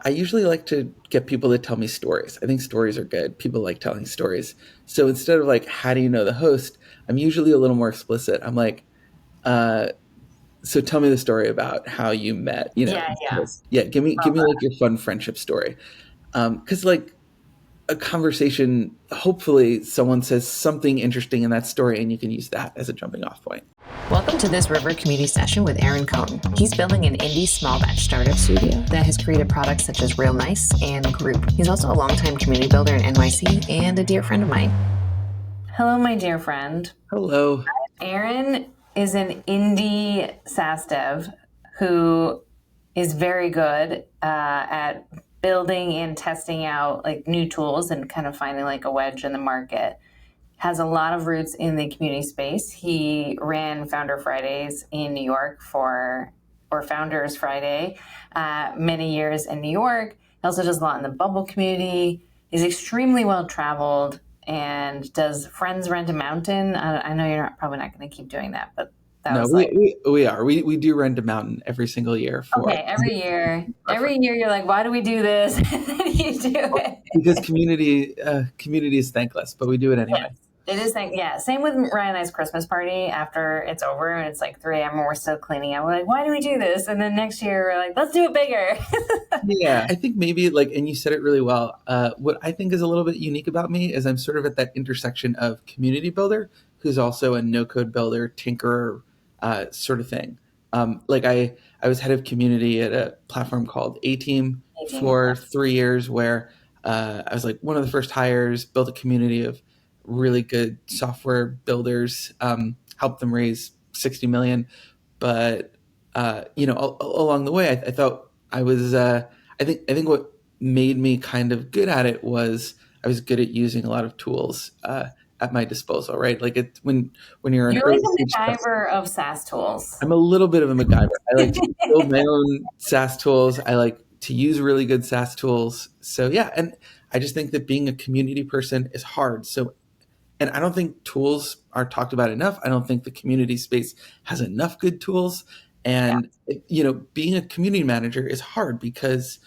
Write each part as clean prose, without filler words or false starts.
I usually like to get people to tell me stories. I think stories are good. People like telling stories. So instead of like, how do you know the host? I'm usually a little more explicit. I'm like, uh, so tell me the story about how you met, Yeah, yeah. yeah, give me Love like your fun friendship story. Cause like a conversation, hopefully someone says something interesting in that story and you can use that as a jumping off point. Welcome to this River Community Session with Aaron Cohn. He's building an indie small batch startup studio that has created products such as Real Nice and Group. He's also a longtime community builder in NYC and a dear friend of mine. Hello, my dear friend. Hello. Aaron is an indie SaaS dev who is very good at building and testing out like new tools and kind of finding like a wedge in the market. Has a lot of roots in the community space. He ran Founder Fridays in New York or Founders Friday, many years in New York. He also does a lot in the Bubble community. He's extremely well traveled and does Friends Rent a Mountain. I know you're probably not going to keep doing that, but that No, was like, we are. We do rent a mountain every single year for okay, every year you're like, why do we do this? And then you do it. because community is thankless, but we do it anyway. Yes. It is like, yeah, same with Ryan and I's Christmas party after it's over and it's like 3 a.m. and we're still cleaning up. We're like, why do we do this? And then next year we're like, let's do it bigger. Yeah, I think maybe like, and you said it really well. What I think is a little bit unique about me is I'm sort of at that intersection of community builder, who's also a no code builder, tinkerer, sort of thing. Like I was head of community at a platform called A Team for 3 years, where I was like one of the first hires, built a community of really good software builders, helped them raise 60 million. But along the way, I thought I was. I think what made me kind of good at it was I was good at using a lot of tools at my disposal. Right, like when you're an You're early like a stage startup, MacGyver of SaaS tools. I'm a little bit of a MacGyver. I like to build my own SaaS tools. I like to use really good SaaS tools. So yeah, and I just think that being a community person is hard. So and I don't think tools are talked about enough. I don't think the community space has enough good tools. Yeah. And being a community manager is hard because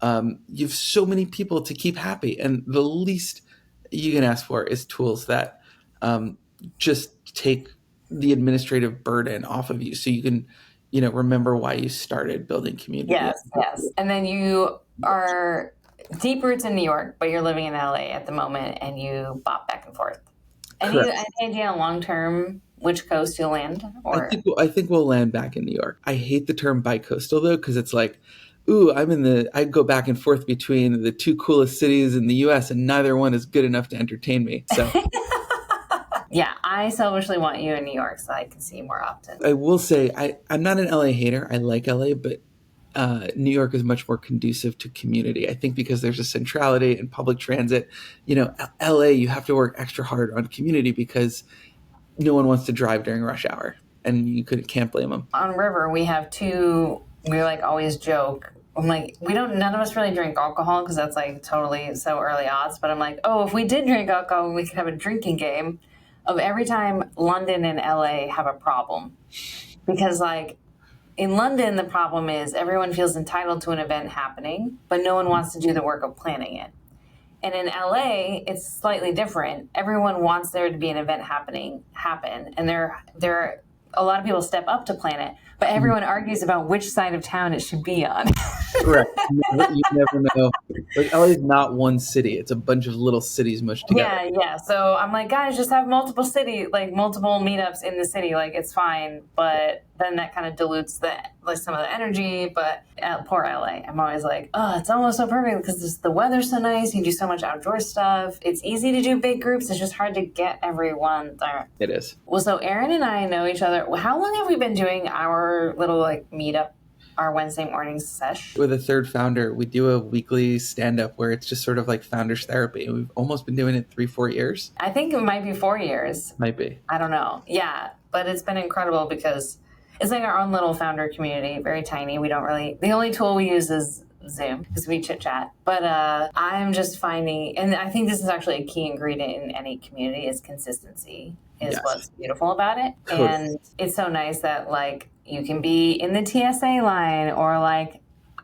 you have so many people to keep happy, and the least you can ask for is tools that just take the administrative burden off of you, so you can remember why you started building community. Yes, yes. And then you are deep roots in New York, but you're living in LA at the moment and you bop back and forth. Any idea on long term which coast you'll land? Or I think we'll land back in New York. I hate the term bicoastal though, because it's like, ooh, I go back and forth between the two coolest cities in the US and neither one is good enough to entertain me. So yeah, I selfishly want you in New York so I can see you more often. I will say I'm not an LA hater. I like LA, but New York is much more conducive to community. I think because there's a centrality in public transit. LA, you have to work extra hard on community because no one wants to drive during rush hour, and can't blame them. On River, we have we like always joke. I'm like, none of us really drink alcohol because that's like totally so early odds. But I'm like, oh, if we did drink alcohol, we could have a drinking game of every time London and LA have a problem. Because like in London, the problem is everyone feels entitled to an event happening, but no one wants to do the work of planning it. And in LA, it's slightly different. Everyone wants there to be an event happen, and there are a lot of people step up to plan it, but everyone argues about which side of town it should be on. Correct. You never know. Like LA is not one city; it's a bunch of little cities mushed together. Yeah. So I'm like, guys, just have multiple meetups in the city. Like it's fine, but then that kind of dilutes some of the energy. But poor LA, I'm always like, oh, it's almost so perfect because the weather's so nice. You can do so much outdoor stuff. It's easy to do big groups. It's just hard to get everyone there. It is. Well, so Aaron and I know each other. How long have we been doing our little like meetup? Our Wednesday morning sesh. With a third founder, we do a weekly stand-up where it's just sort of like founders therapy. We've almost been doing it 3-4 years. I think it might be 4 years. Might be. I don't know. Yeah, but it's been incredible because it's like our own little founder community, very tiny. The only tool we use is Zoom because we chit chat. But I'm just finding, and I think this is actually a key ingredient in any community is consistency. Is yes. What's beautiful about it. Totally. And it's so nice that like you can be in the TSA line or like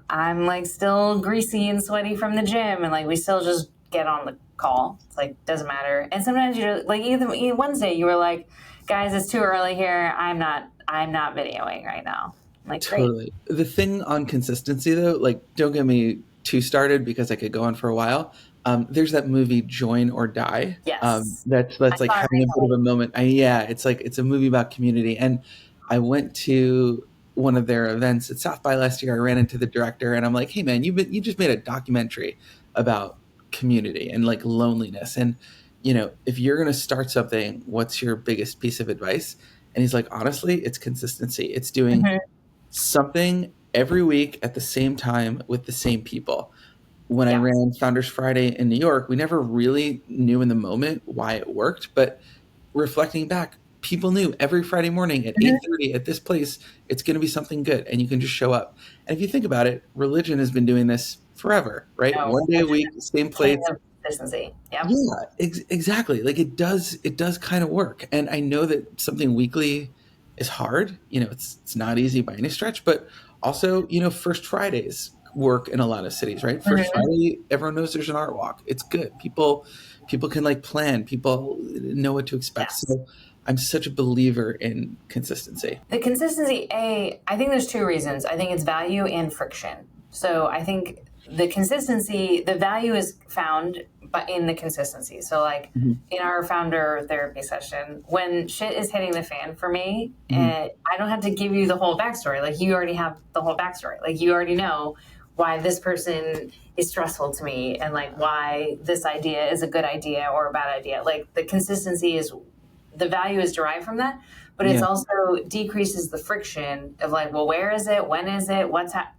I'm like still greasy and sweaty from the gym, and like we still just get on the call. It's like doesn't matter. And sometimes you're like even Wednesday you were like, guys, it's too early here. I'm not videoing right now. I'm like, great. Totally. The thing on consistency, though, like, don't get me too started because I could go on for a while. There's that movie Join or Die. Yes. I That's like saw it having a bit of recently. a moment. Yeah, it's like it's a movie about community. And I went to one of their events at South by last year. I ran into the director, and I'm like, "Hey, man, you just made a documentary about community and like loneliness. And if you're gonna start something, what's your biggest piece of advice?" And he's like, "Honestly, it's consistency. It's doing Mhm. something every week at the same time with the same people." When I Yeah. ran Founders Friday in New York, we never really knew in the moment why it worked, but reflecting back, people knew every Friday morning at Mhm. 8:30 at this place, it's going to be something good, and you can just show up. And if you think about it, religion has been doing this forever, right? No, One day a religion week, is same king place. of consistency. Yep. Yeah, exactly. Like it does kind of work. And I know that something weekly is hard. It's not easy by any stretch, but also, First Fridays work in a lot of cities, right? First Mhm. Friday, everyone knows there's an art walk. It's good. People can like plan. People know what to expect. Yes. So I'm such a believer in consistency. The consistency, I think there's two reasons. I think it's value and friction. So I think the consistency, the value is found but in the consistency. So like Mhm, in our founder therapy session, when shit is hitting the fan for me, mhm. I don't have to give you the whole backstory. Like you already have the whole backstory. Like you already know why this person is stressful to me and like why this idea is a good idea or a bad idea. Like the consistency is the value is derived from that, but it's Yeah, also decreases the friction of like, well, where is it? When is it?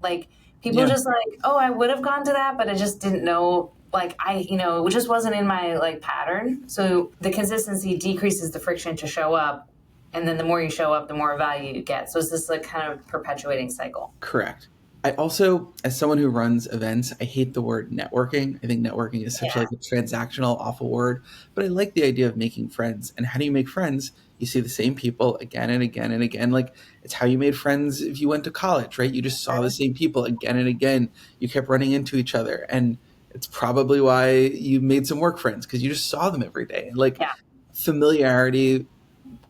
Like people yeah, just like, oh, I would have gone to that, but I just didn't know. Like it just wasn't in my like pattern. So the consistency decreases the friction to show up, and then the more you show up, the more value you get. So it's this like kind of perpetuating cycle. correct. I also, as someone who runs events, I hate the word networking. I think networking is such Yeah. like a transactional, awful word, but I like the idea of making friends. And how do you make friends? You see the same people again and again and again. Like it's how you made friends if you went to college, right? You just saw the same people again and again. You kept running into each other, and it's probably why you made some work friends because you just saw them every day. And like Yeah. familiarity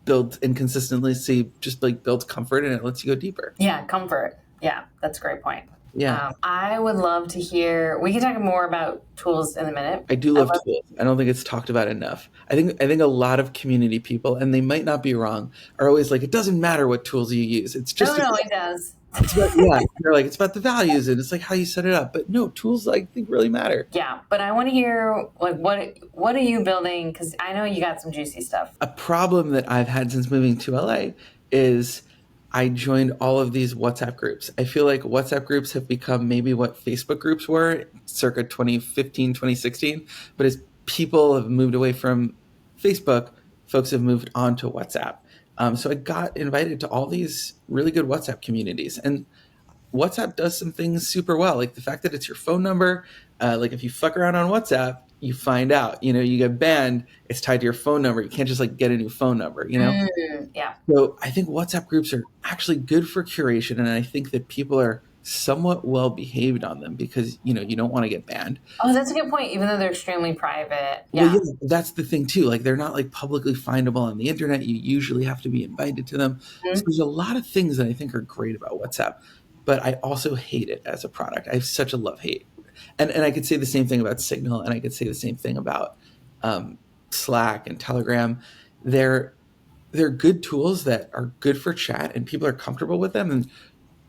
built and consistency just like builds comfort, and it lets you go deeper. Yeah. Comfort. Yeah. That's a great point. Yeah. I would love to hear. We can talk more about tools in a minute. I do I love love. tools. I don't think it's talked about enough. I think a lot of community people, and they might not be wrong, are always like, it doesn't matter what tools you use. It's No, just no, it does. it's about yeah. They're like it's about the values and it's like how you set it up. But no, tools I think really matter. Yeah, but I want to hear like what are you building? Because I know you got some juicy stuff. A problem that I've had since moving to LA is I joined all of these WhatsApp groups. I feel like WhatsApp groups have become maybe what Facebook groups were circa 2015, 2016. But as people have moved away from Facebook, folks have moved on to WhatsApp. So I got invited to all these really good WhatsApp communities. And WhatsApp does some things super well, like the fact that it's your phone number. Like if you fuck around on WhatsApp, you find out. You get banned. It's tied to your phone number. You can't just like get a new phone number. Yeah. So I think WhatsApp groups are actually good for curation, and I think that people are somewhat well behaved on them because you don't want to get banned. Oh, that's a good point. Even though they're extremely private. Well, Yeah. yeah, that's the thing too. Like they're not like publicly findable on the internet. You usually have to be invited to them. So Mhm. there's a lot of things that I think are great about WhatsApp, but I also hate it as a product. I have such a love hate, and I could say the same thing about Signal, and I could say the same thing about um, Slack and Telegram. They're they're good tools that are good for chat, and people are comfortable with them, and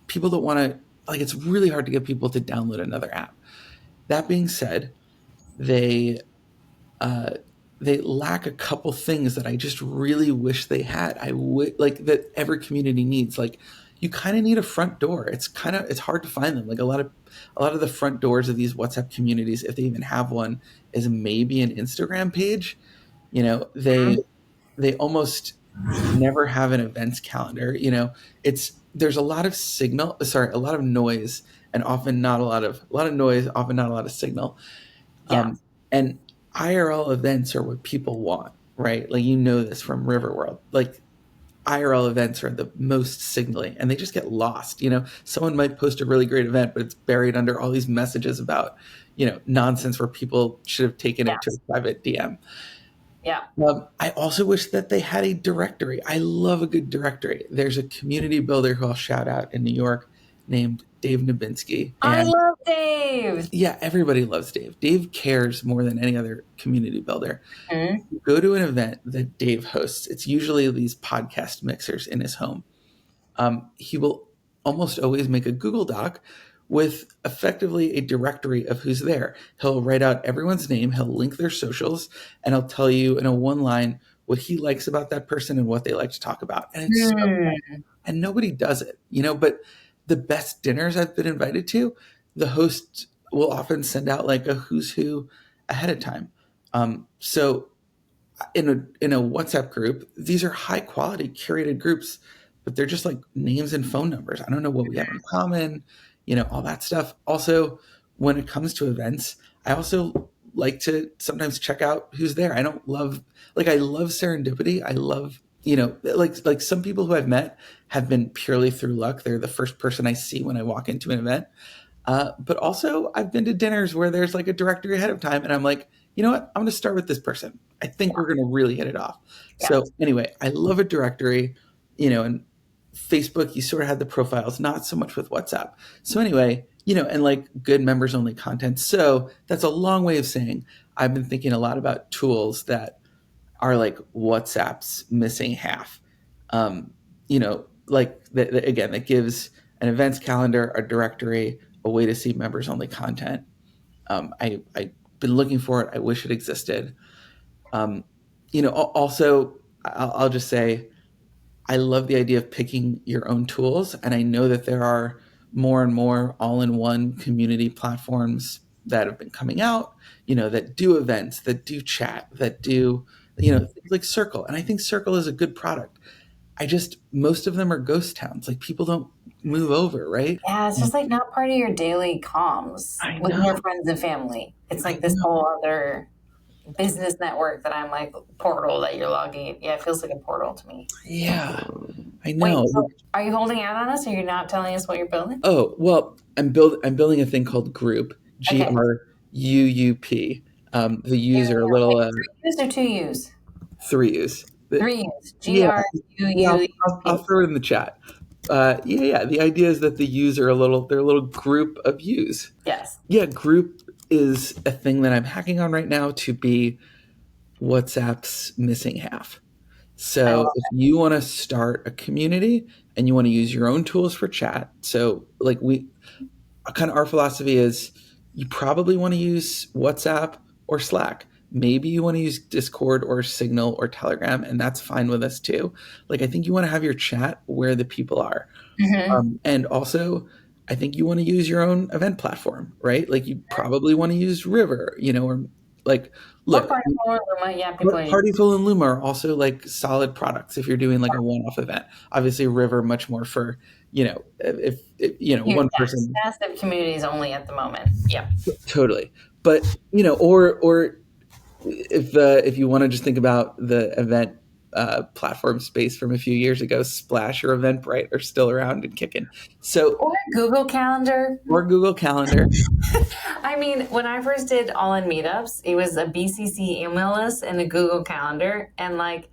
people don't want to like. It's really hard to get people to download another app. That being said, they uh, they lack a couple things that I just really wish they had. I would like that every community needs. Like you kind of need a front door. It's hard to find them. Like a lot of the front doors of these WhatsApp communities, if they even have one, is maybe an Instagram page. You know, they Mhm. they almost never have an events calendar. There's a lot of a lot of noise, and often not a lot of noise, often not a lot of signal. Yeah. And IRL events are what people want, right? Like this from Riverworld. Like IRL events are the most signaling, and they just get lost. Someone might post a really great event, but it's buried under all these messages about, nonsense where people should have taken it to Yes. a private DM. Yeah. I also wish that they had a directory. I love a good directory. There's a community builder who I'll shout out in New York named Dave Nabinski. I And love Dave. yeah, everybody loves Dave. Dave cares more than any other community builder. Mm-hmm. Go to an event that Dave hosts. It's usually these podcast mixers in his home. He will almost always make a Google Doc with effectively a directory of who's there. He'll write out everyone's name, he'll link their socials, and he'll tell you in a one line what he likes about that person and what they like to talk about. And it's so fun. And nobody does it, but the best dinners I've been invited to, the host will often send out like a who's who ahead of time. So in a WhatsApp group, these are high quality curated groups, but they're just like names and phone numbers. I don't know what we have in common, all that stuff. Also, when it comes to events, I also like to sometimes check out who's there. I love serendipity. I love, like some people who I've met have been purely through luck. They're the first person I see when I walk into an event. But also I've been to dinners where there's like a directory ahead of time and I'm like, you know what? I'm going to start with this person. I think we're going to really hit it off. Yeah. So anyway, I love a directory, and Facebook, you sort of had the profiles, not so much with WhatsApp. So anyway, and like good members only content. So that's a long way of saying I've been thinking a lot about tools that are like WhatsApp's missing half. Like again, that gives an events calendar, a directory, a way to see members only content. I've been looking for it. I wish it existed. Also, I'll just say, I love the idea of picking your own tools. And I know that there are more and more all-in-one community platforms that have been coming out, that do events, that do chat, that do, things like Circle. And I think Circle is a good product. Most of them are ghost towns. Like people don't move over, right? Yeah, it's just like not part of your daily comms with your friends and family. It's like this whole other business network that I'm like portal that you're logging in. Yeah, it feels like a portal to me. Yeah, I know. Wait, so are you holding out on us? Or you're not telling us what you're building? Oh, well, I'm building a thing called Group, GRUUP. The U's are a little 3 U's or 2 U's? 3 U's. 3 U's. GRUUP. I'll throw it in the chat. The idea is that the U's are they're a little group of U's. Yes. Yeah, Group is a thing that I'm hacking on right now to be WhatsApp's missing half. So if you want to start a community and you want to use your own tools for chat, so like our philosophy is you probably want to use WhatsApp or Slack. Maybe you want to use Discord or Signal or Telegram, and that's fine with us too. Like I think you want to have your chat where the people are. Mm-hmm. And also I think you want to use your own event platform, right? Like you probably want to use River, or like look, Partyful or Luma, yeah. Partyful and Luma are also like solid products if you're doing like a one-off event. Obviously, River much more for if one person. Massive communities only at the moment. Yeah, totally. But or if you want to just think about the event platform space from a few years ago, Splash or Eventbrite are still around and kicking. So or Google Calendar. I mean, when I first did All In Meetups, it was a BCC email list and a Google Calendar, and like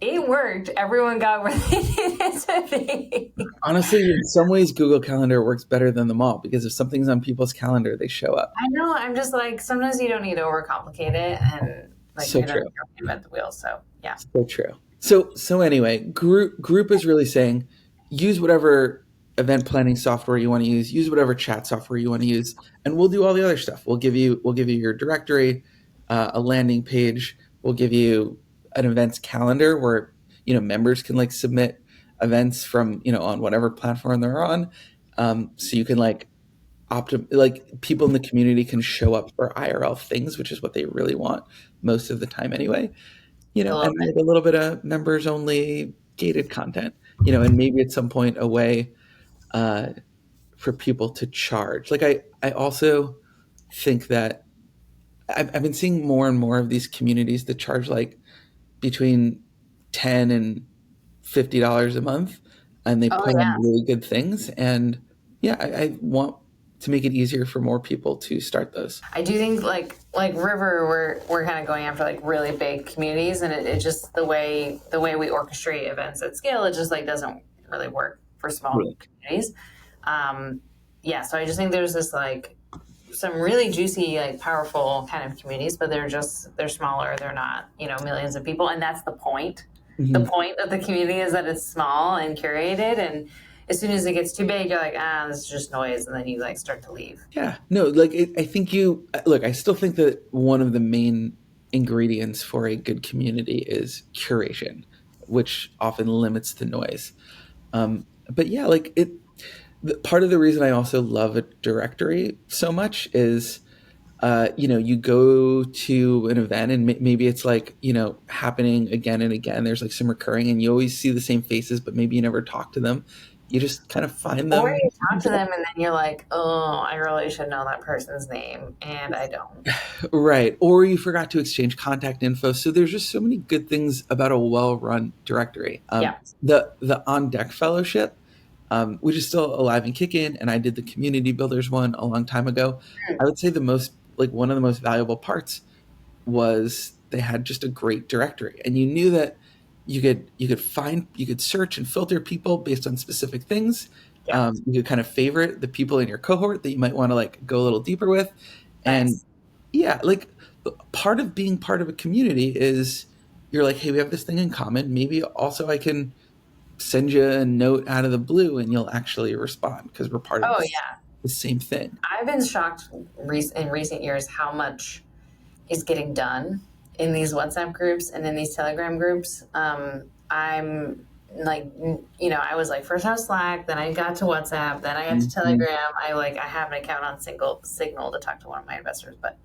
it worked. Everyone got where they needed to be. Honestly, in some ways, Google Calendar works better than them all because if something's on people's calendar, they show up. I know. I'm just like, sometimes you don't need to overcomplicate it, and like so you true. Don't reinvent the wheel. So yeah, so true. So anyway, group is really saying use whatever event planning software you want to use whatever chat software you want to use, and we'll do all the other stuff. We'll give you your directory, a landing page. We'll give you an events calendar where members can like submit events from on whatever platform they're on, so you can like people in the community can show up for IRL things, which is what they really want most of the time anyway. And a little bit of members only gated content, and maybe at some point a way for people to charge. Like I also think that I've been seeing more and more of these communities that charge like between $10 and $50 a month, and they Oh put on yeah. really good things. And yeah, I want to make it easier for more people to start those. I do think like River, we're kind of going after like really big communities, and it just the way we orchestrate events at scale, it just like doesn't really work for small Right. communities. Yeah, so I just think there's this like some really juicy, like powerful kind of communities, but they're smaller. They're not, millions of people. And that's the point. The Mhm. point of the community is that it's small and curated. And as soon as it gets too big, you're like, this is just noise. And then you like start to leave. Yeah, no, like I think you look. I still think that one of the main ingredients for a good community is curation, which often limits the noise. But yeah, like part of the reason I also love a directory so much is, you go to an event and maybe it's like, happening again and again. There's like some recurring, and you always see the same faces, but maybe you never talk to them. You just kind of find Or them. you talk to them and then you're like, oh, I really should know that person's name. And I don't. Right. Or you forgot to exchange contact info. So there's just so many good things about a well-run directory. Yeah. The On Deck Fellowship, which is still alive and kicking, and I did the Community Builders one a long time ago. I would say one of the most valuable parts was they had just a great directory, and you knew that you could search and filter people based on specific things. Yeah. You could kind of favorite the people in your cohort that you might want to like go a little deeper with. And Nice. yeah, like part of being part of a community is you're like, hey, we have this thing in common. Maybe also I can send you a note out of the blue and you'll actually respond because we're part of Oh, yeah. the same thing. I've been shocked in recent years how much is getting done in these WhatsApp groups and in these Telegram groups. I'm like, I was like, first I was Slack, then I got to WhatsApp, then I got to Telegram. I have an account on Signal to talk to one of my investors, but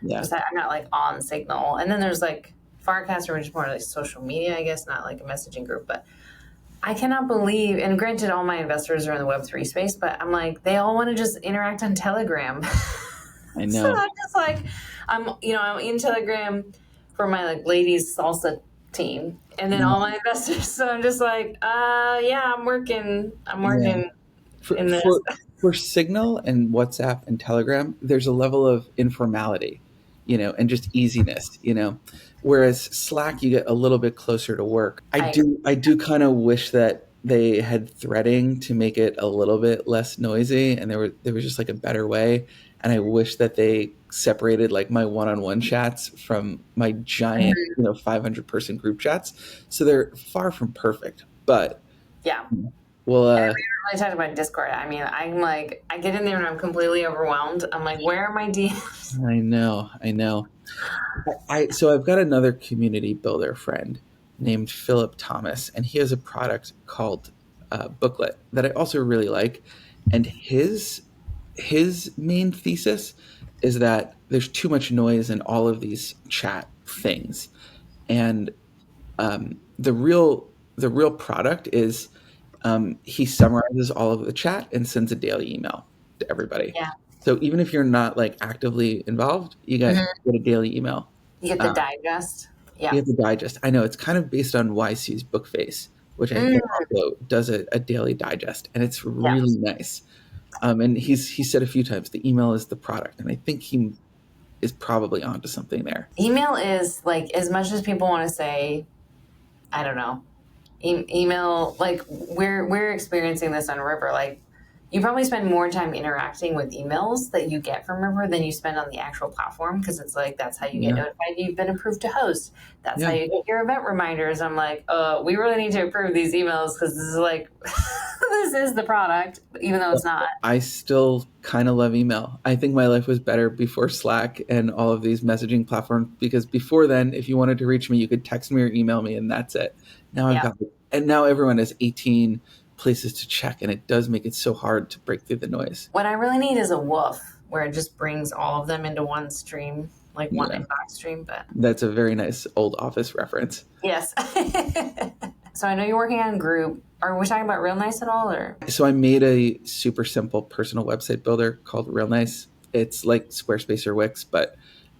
Yeah. I'm not like on Signal. And then there's like Firecaster, which is more like social media, I guess, not like a messaging group. But I cannot believe, and granted, all my investors are in the Web3 space, but I'm like, they all want to just interact on Telegram. I know. So I'm just like, I'm in Telegram for my like ladies salsa team, and then all my investors. So I'm just like, yeah, I'm working in this. For Signal and WhatsApp and Telegram, there's a level of informality, and just easiness, whereas Slack, you get a little bit closer to work. I do kind of wish that they had threading to make it a little bit less noisy, and there was just like a better way. And I wish that they separated like my one-on-one chats from my giant, 500 person group chats. So they're far from perfect, but Yeah. well, And we haven't really talked about Discord. I mean, I'm like, I get in there and I'm completely overwhelmed. I'm like, where are my DMs? I know. So I've got another community builder friend named Philip Thomas, and he has a product called Booklet that I also really like. And his main thesis is that there's too much noise in all of these chat things, and the real product is he summarizes all of the chat and sends a daily email to everybody. Yeah. So even if you're not like actively involved, you get a daily email. You get the digest. Yeah. You get the digest. I know it's kind of based on YC's Bookface, which I think also does a daily digest, and it's really nice. And he said a few times the email is the product, and I think he is probably onto something there. Email is like, as much as people want to say, I don't know, email, like we're experiencing this on River. Like, you probably spend more time interacting with emails that you get from River than you spend on the actual platform, because it's like that's how you get notified you've been approved to host. That's how you get your event reminders. I'm like, we really need to approve these emails because this is like this is the product, even though it's not. I still kind of love email. I think my life was better before Slack and all of these messaging platforms, because before then, if you wanted to reach me, you could text me or email me, and that's it. Now now everyone has 18 places to check, and it does make it so hard to break through the noise. What I really need is a woof where it just brings all of them into one stream, like one inbox stream. But that's a very nice old Office reference. Yes. So I know you're working on group. Are we talking about Real Nice at all, or? So I made a super simple personal website builder called Real Nice. It's like Squarespace or Wix, but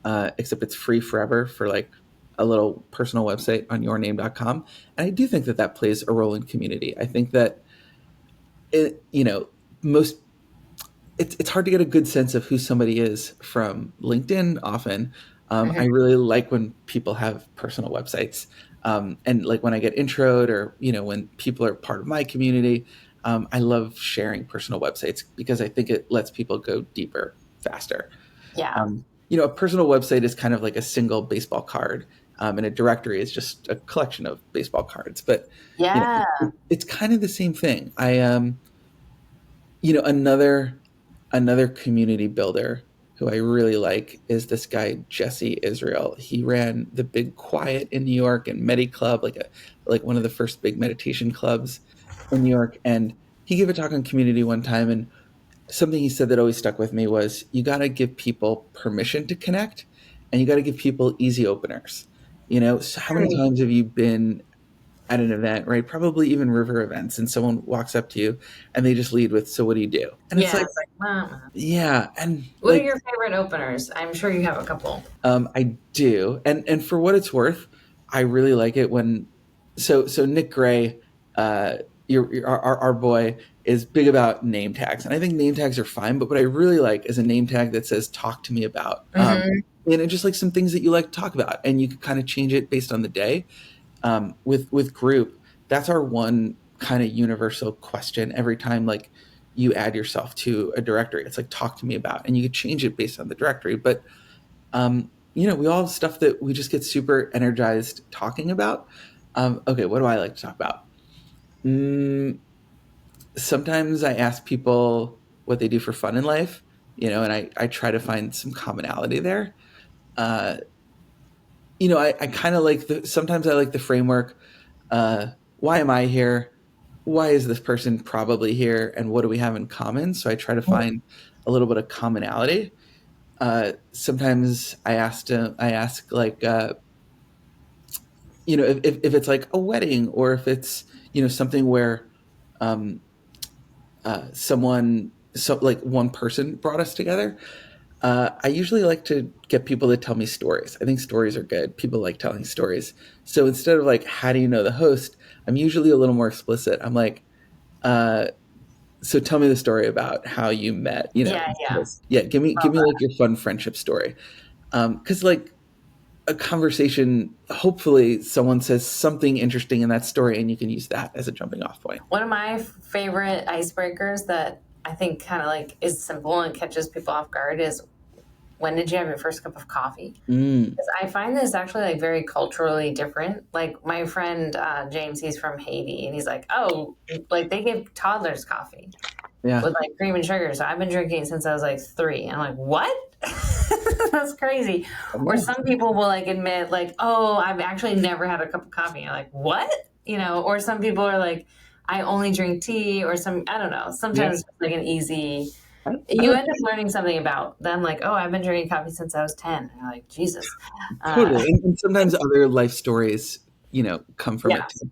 except it's free forever for like a little personal website on yourname.com. And I do think that that plays a role in community. I think that it, most it's hard to get a good sense of who somebody is from LinkedIn often. I Mhm. really like when people have personal websites. And like when I get introed or, when people are part of my community, I love sharing personal websites because I think it lets people go deeper faster. Yeah. A personal website is kind of like a single baseball card, and a directory is just a collection of baseball cards. But, Yeah. it's kind of the same thing. Another community builder who I really like is this guy Jesse Israel. He ran the Big Quiet in New York and Medi Club, like one of the first big meditation clubs in New York. And he gave a talk on community one time, and something he said that always stuck with me was you got to give people permission to connect, and you got to give people easy openers. So how many times have you been at an event, right? Probably even river events, and someone walks up to you and they just lead with, "So what do you do?" And it's Yeah. like, It's like, yeah, and what are like your favorite openers? I'm sure you have a couple. I do, and for what it's worth, I really like it when so Nick Gray, uh, our boy, is big about name tags, and I think name tags are fine. But what I really like is a name tag that says "Talk to me about," and just like some things that you like to talk about, and you can kind of change it based on the day. With group, that's our one kind of universal question every time like you add yourself to a directory. It's like talk to me about, and you could change it based on the directory. But we all have stuff that we just get super energized talking about. Okay, what do I like to talk about? Mm, Sometimes I ask people what they do for fun in life, and I try to find some commonality there. Uh, I kind of like sometimes I like the framework. Why am I here? Why is this person probably here? And what do we have in common? So I try to find a little bit of commonality. Sometimes I ask like, if it's like a wedding or if it's, something where um, like one person brought us together. I usually like to get people to tell me stories. I think stories are good. People like telling stories. So instead of like, how do you know the host? I'm usually a little more explicit. I'm like, uh, so tell me the story about how you met. Yeah, yeah. Yeah, give me like your fun friendship story. Because like a conversation, hopefully someone says something interesting in that story, and you can use that as a jumping off point. One of my favorite icebreakers that I think kind of like is simple and catches people off guard is, when did you have your first cup of coffee? Mm, Because I find this actually like very culturally different. Like my friend James, he's from Haiti, and he's like, oh, like they give toddlers coffee yeah. with like cream and sugar. So I've been drinking since I was like 3. And I'm like, what? That's crazy. Or Yeah. some people will like admit like, oh, I've actually never had a cup of coffee. And you're like, what? Or some people are like, I only drink tea, or some, I don't know. Yeah. Sometimes it's like an easy, I you don't end up learning something about them. Like, oh, I've been drinking coffee since I was 10. And you're like, Jesus. totally. And sometimes other life stories, come from Yeah. it too.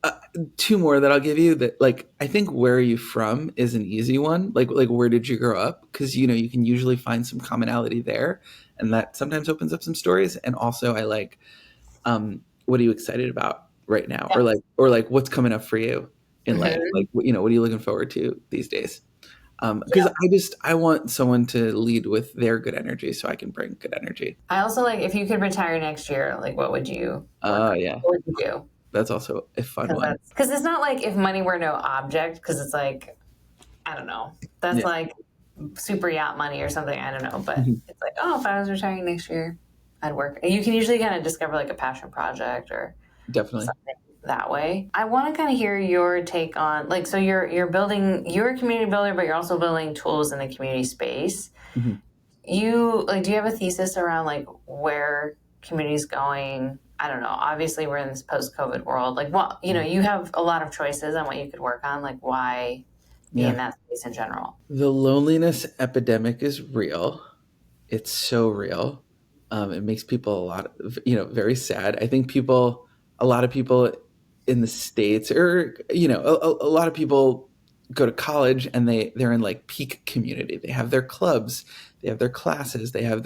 Uh, Two more that I'll give you that like I think where are you from is an easy one. Like where did you grow up? Because you can usually find some commonality there, and that sometimes opens up some stories. And also I like what are you excited about right now, Yeah. or like what's coming up for you in life? Mhm. Like what are you looking forward to these days? Because Yeah. I want someone to lead with their good energy so I can bring good energy. I also like, if you could retire next year, like what would you work on? Yeah, What would you do? that's also a fun one. Because it's not like if money were no object, because it's like, I don't know. That's Yeah. like super yacht money or something. I don't know. But Mhm. it's like, oh, if I was retiring next year, I'd work. You can usually kind of discover like a passion project or Definitely. something that way. I want to kind of hear your take on like, so you're a community builder, but you're also building tools in the community space. Mhm. You like, do you have a thesis around like where community's going? I don't know. Obviously, we're in this post-COVID world. Like, well, you have a lot of choices on what you could work on. Like, why be in Yeah. that space in general? The loneliness epidemic is real. It's so real. It makes people very sad. I think a lot of people in the States, or, a lot of people go to college and they're in like peak community. They have their clubs, they have their classes, they have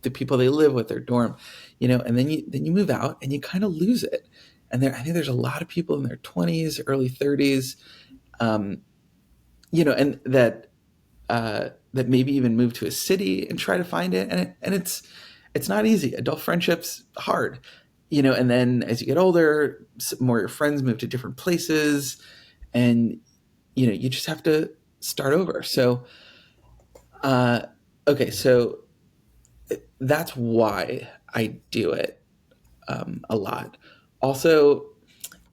the people they live with, their dorm, and then you move out and you kind of lose it. And I think there's a lot of people in their 20s, early 30s, um, and that maybe even move to a city and try to find it, and it's not easy. Adult friendships hard, and then as you get older, more of your friends move to different places, and you just have to start over. So okay, so that's why I do it a lot. Also,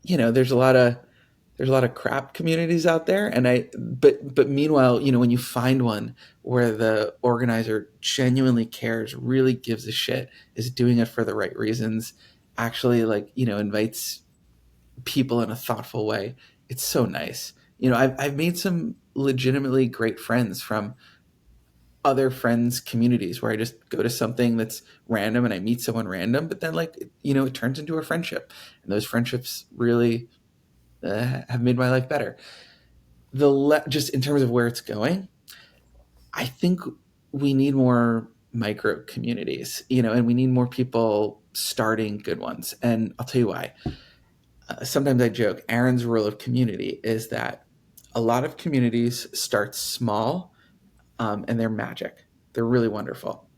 there's a lot of crap communities out there, and but meanwhile, when you find one where the organizer genuinely cares, really gives a shit, is doing it for the right reasons, actually invites people in a thoughtful way, it's so nice. I've made some legitimately great friends from other friends communities where I just go to something that's random and I meet someone random, but then it turns into a friendship, and those friendships really have made my life better. Just in terms of where it's going, I think we need more micro communities, and we need more people starting good ones. And I'll tell you why. Sometimes I joke, Aaron's rule of community is that a lot of communities start small, and they're magic. They're really wonderful.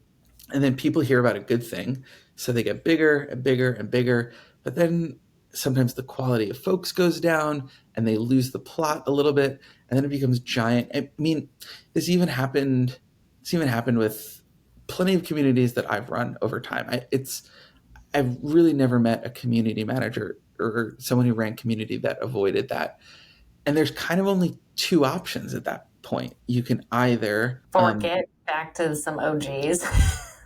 And then people hear about a good thing, so they get bigger and bigger and bigger. But then sometimes the quality of folks goes down and they lose the plot a little bit, and then it becomes giant. I mean, this even happened with plenty of communities that I've run over time. I've really never met a community manager or someone who ran community that avoided that. And there's kind of only two options at that point. You can either fork it back to some OGs.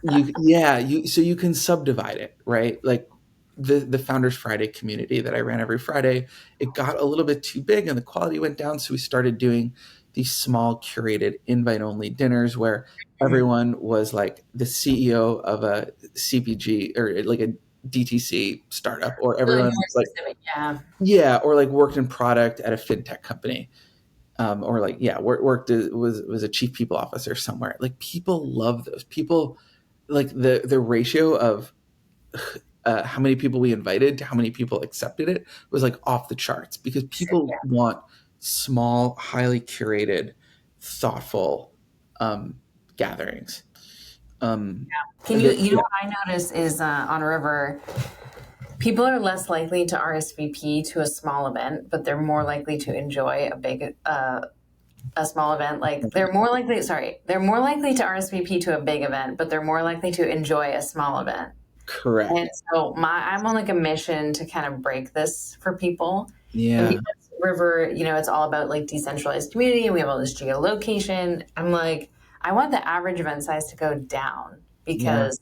So you can subdivide it, right? Like the Founders Friday community that I ran every Friday, it got a little bit too big and the quality went down. So we started doing these small curated invite only dinners where everyone was like the CEO of a CPG or like a DTC startup, or everyone was like, or like worked in product at a fintech company. Or like, worked was a chief people officer somewhere. Like, people love those people. Like the ratio of how many people we invited to how many people accepted it was like off the charts, because people want small, highly curated, thoughtful gatherings. What I notice is on River, people are less likely to RSVP to a small event, but they're more likely to enjoy a small event. Like they're more likely to RSVP to a big event, but they're more likely to enjoy a small event. Correct. And so I'm on like a mission to kind of break this for people. Yeah. And because River, it's all about like decentralized community, and we have all this geolocation. I'm like, I want the average event size to go down, because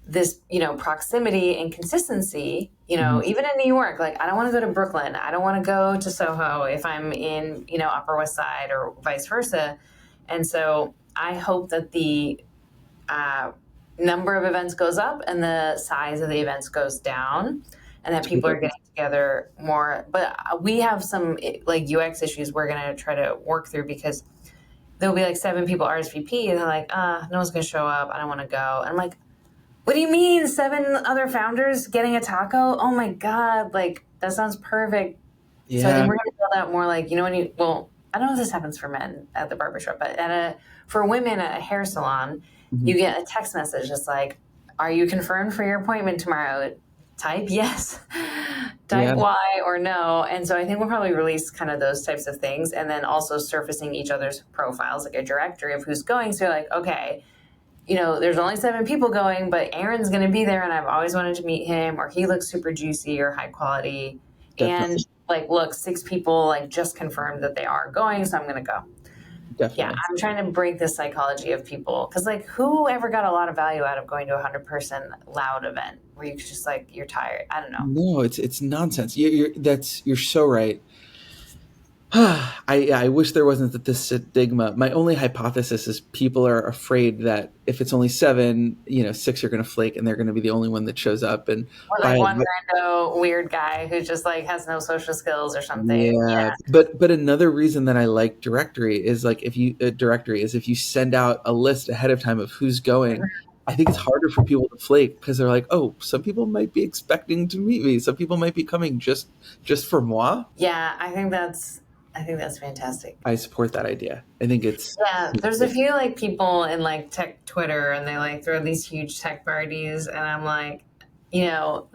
this, proximity and consistency, even in New York, like I don't want to go to Brooklyn. I don't want to go to Soho if I'm in, Upper West Side or vice versa. And so I hope that the number of events goes up and the size of the events goes down, and that people are getting together more. But we have some like UX issues we're going to try to work through, because there'll be like 7 people RSVP and they're like, no one's going to show up. I don't want to go. And I'm like, what do you mean 7 other founders getting a taco? Oh my God. Like, that sounds perfect. Yeah. So I think we're going to build out more like, I don't know if this happens for men at the barbershop, but for women at a hair salon, you get a text message that's like, are you confirmed for your appointment tomorrow? Type yes, type Y or no. And so I think we'll probably release kind of those types of things, and then also surfacing each other's profiles, like a directory of who's going. So you're like, okay, there's only 7 people going, but Aaron's going to be there, and I've always wanted to meet him, or he looks super juicy or high quality. Definitely. And like, look, 6 people like just confirmed that they are going, so I'm going to go. Definitely. Yeah, I'm trying to break the psychology of people, because like, who ever got a lot of value out of going to a 100-person loud event where you just like, you're tired? I don't know. No, it's nonsense. You're so right. I wish there wasn't this stigma. My only hypothesis is people are afraid that if it's only 7, 6 are going to flake, and they're going to be the only one that shows up. And or like one rando weird guy who just like has no social skills or something. Yeah. But another reason that I like directory is like, if you send out a list ahead of time of who's going, I think it's harder for people to flake because they're like, oh, some people might be expecting to meet me. Some people might be coming just for moi. Yeah, I think that's fantastic. I support that idea. I think it's Yeah, there's a few like people in like tech Twitter and they like throw these huge tech parties and I'm like, you know,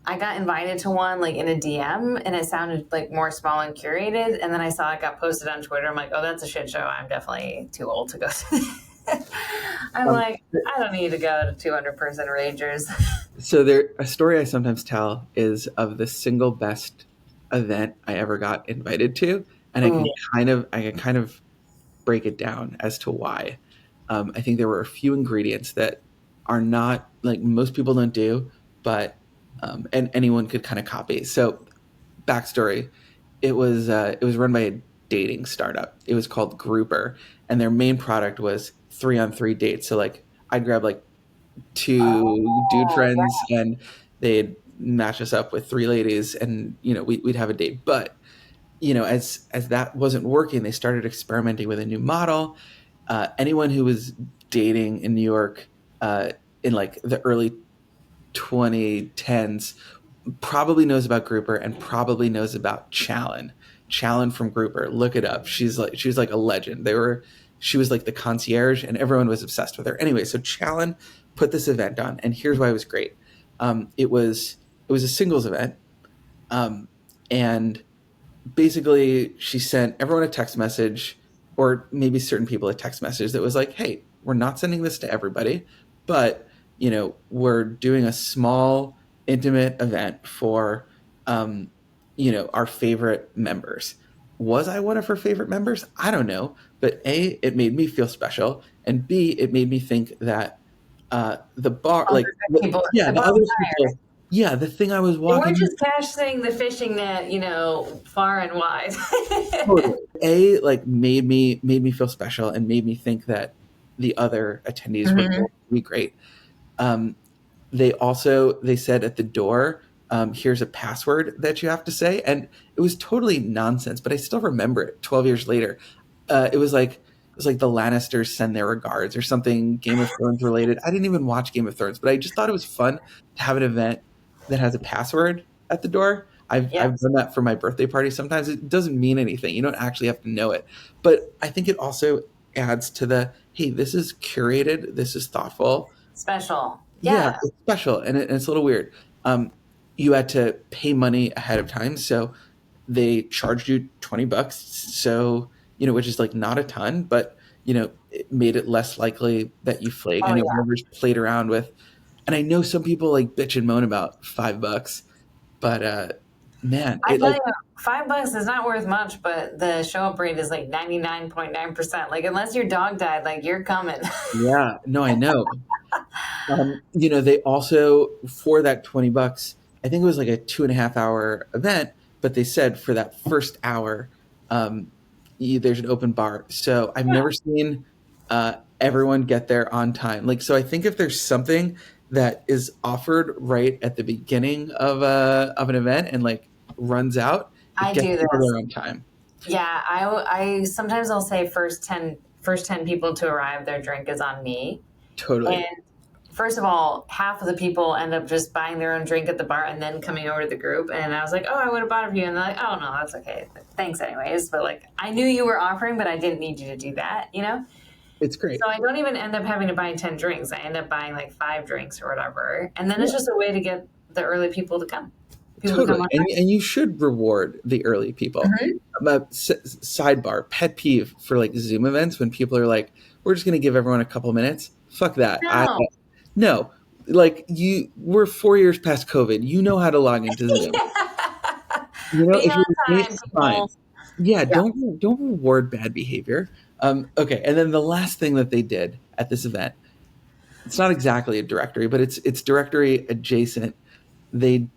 I got invited to one like in a DM and it sounded like more small and curated and then I saw it got posted on Twitter. I'm like, oh, that's a shit show. I'm definitely too old to go to. I'm like, I don't need to go to 200-person ragers. so there. A story I sometimes tell is of the single best event I ever got invited to, and Ooh. I can kind of break it down as to why. I think there were a few ingredients that are not like most people don't do, but and anyone could kind of copy. So, backstory: it was run by a dating startup. It was called Grouper, and their main product was 3-on-3 dates. So like I'd grab like two dude Oh, friends, and they'd match us up with three ladies, and we'd have a date. But as that wasn't working, they started experimenting with a new model. Anyone who was dating in New York in like the early 2010s probably knows about Grouper and probably knows about Challen. Challen from Grouper, look it up. She was like a legend. She was like the concierge, and everyone was obsessed with her. Anyway, so Challen put this event on, and here's why it was great. It was a singles event, and basically she sent everyone a text message, or maybe certain people a text message that was like, hey, we're not sending this to everybody, but we're doing a small intimate event for our favorite members. Was I one of her favorite members? I don't know, but A, it made me feel special, and B, it made me think that the bar, like people, yeah, the the other bonfire. people, yeah, the thing I was They walking weren't just casting the fishing net, far and wide. totally. A, like made me feel special and made me think that the other attendees were going to be great. They said at the door, here's a password that you have to say, and it was totally nonsense, but I still remember it 12 years later. It was like the Lannisters send their regards or something Game of Thrones related. I didn't even watch Game of Thrones, but I just thought it was fun to have an event that has a password at the door. I've done that for my birthday party. Sometimes it doesn't mean anything. You don't actually have to know it. But I think it also adds to the, hey, this is curated, this is thoughtful. Special. Yeah, Yeah. it's special, and it's a little weird. You had to pay money ahead of time, so they charged you $20. So which is like not a ton, but it made it less likely that you flake. Oh, I know yeah. members played around with, and I know some people like bitch and moan about $5, but man, I it tell like you, $5 is not worth much, but the show up rate is like 99.9%. Like, unless your dog died, like, you're coming. yeah, no, I know. They also, for that $20, I think it was like a 2.5 hour event, but they said for that first hour, there's an open bar. So I've never seen everyone get there on time. Like, so I think if there's something that is offered right at the beginning of an event and like runs out, I it gets do people this. there on time. Yeah, I sometimes I'll say first 10 people to arrive, their drink is on me. Totally. And first of all, half of the people end up just buying their own drink at the bar and then coming over to the group. And I was like, oh, I would have bought it for you. And they're like, oh, no, that's okay. Thanks anyways. But like, I knew you were offering, but I didn't need you to do that, It's great. So I don't even end up having to buy 10 drinks. I end up buying like 5 drinks or whatever. And then it's just a way to get the early people to come. Totally. And you should reward the early people. Sidebar, pet peeve for like Zoom events when people are like, we're just going to give everyone a couple minutes. Fuck that. No, like we're 4 years past COVID. You know how to log into Zoom. If you're late, it's fine. Yeah, don't reward bad behavior. Okay, and then the last thing that they did at this event, it's not exactly a directory, but it's directory adjacent. They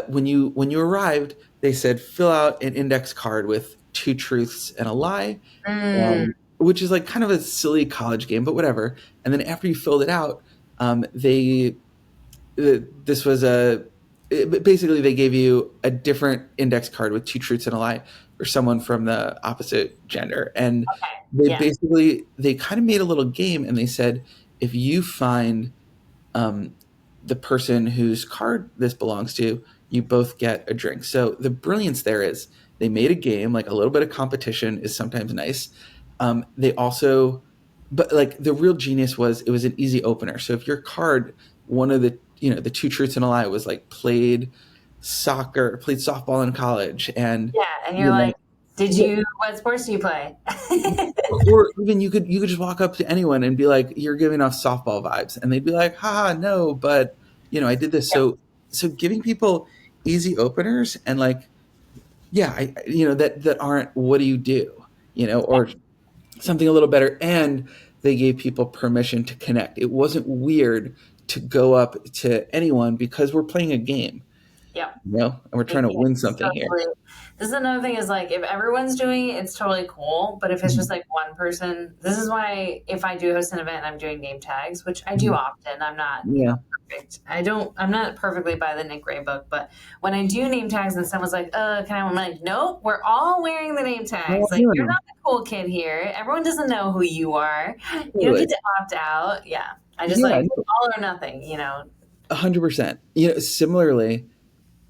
when you arrived, they said fill out an index card with 2 truths and a lie, which is like kind of a silly college game, but whatever. And then after you filled it out, basically they gave you a different index card with 2 truths and a lie for someone from the opposite gender, and they kind of made a little game, and they said if you find the person whose card this belongs to, you both get a drink. So the brilliance there is they made a game, like a little bit of competition is sometimes nice. They also, but like the real genius was it was an easy opener. So if your card, one of the, the two truths and a lie was like played softball in college, and Yeah, and you're like, what sports do you play? or even you could just walk up to anyone and be like, you're giving off softball vibes, and they'd be like, haha, no, but I did this. Yep. So giving people easy openers and like, yeah, that aren't, what do you do, or something a little better. And they gave people permission to connect. It wasn't weird to go up to anyone because we're playing a game, Yeah. and we're trying to win something here. This is another thing is like, if everyone's doing it, it's totally cool. But if it's just like one person, this is why if I do host an event and I'm doing name tags, which I do often, I'm not perfect. I'm not perfectly by the Nick Rae book, but when I do name tags and someone's like, I'm like, nope, we're all wearing the name tags. Like, you're not the cool kid here. Everyone doesn't know who you are. You don't get to opt out. Yeah. I just all or nothing, 100%. Similarly,